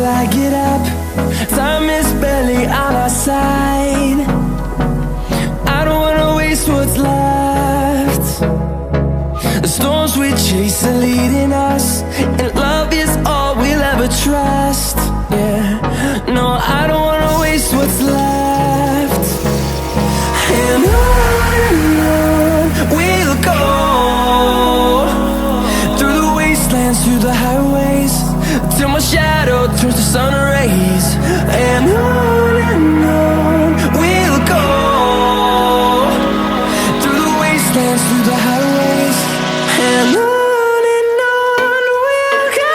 I get up. Time is barely on our side. I don't wanna waste what's left. The storms we chase are leading us, and love is all we'll ever trust. Yeah, no, I don't wanna waste what's left. And on we'll go, through the wastelands, through the highways, till my shadow turns to sun rays. And on we'll go, through the wastelands, through the highways, and on we'll go.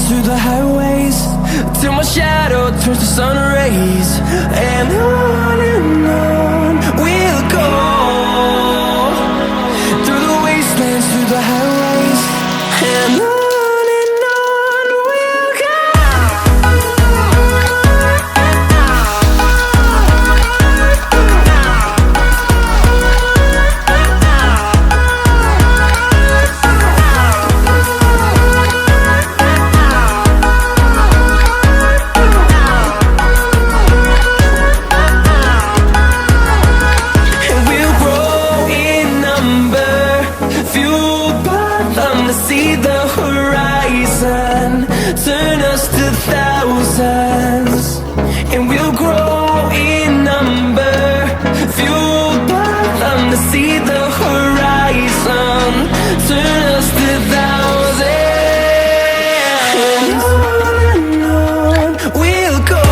Through the highways, till my shadow turns to sun rays. And on we'll go, through the wastelands, through the highways, and on we'll go. See the horizon, turn us to thousands, and we'll grow in number, fueled by them. To see the horizon, turn us to thousands, and on we'll go,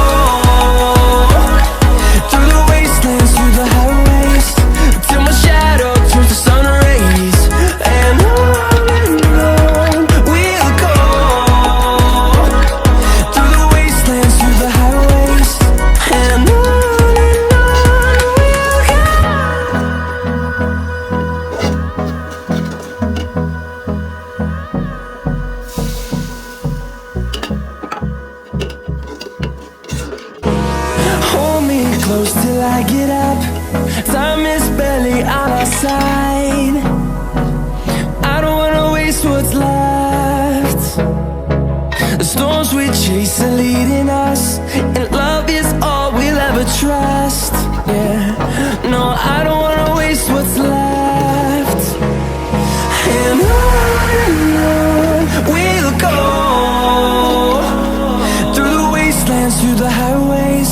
through the wastelands, through the highways, till my shadow turns to sun rays. And close till I get up. Time is barely on our side. I don't wanna waste what's left. The storms we chase are leading us, and love is all we'll ever trust. Yeah, no, I don't wanna waste what's left. And on we'll go, through the wastelands, through the highways,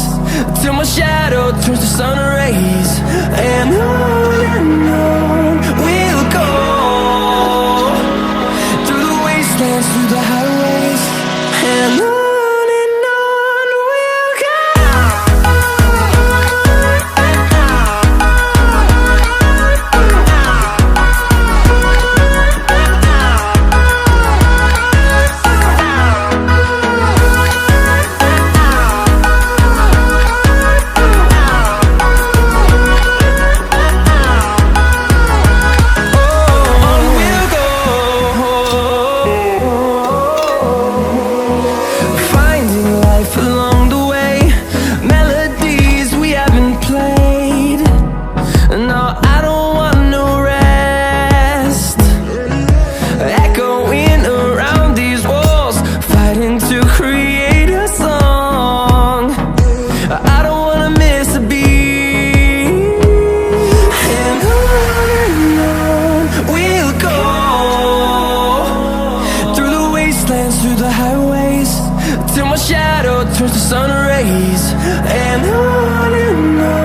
till my shadow turns to sun rays. And on we'll go, through the wastelands, through the highways, and on. Till my shadow turns to sun rays. And on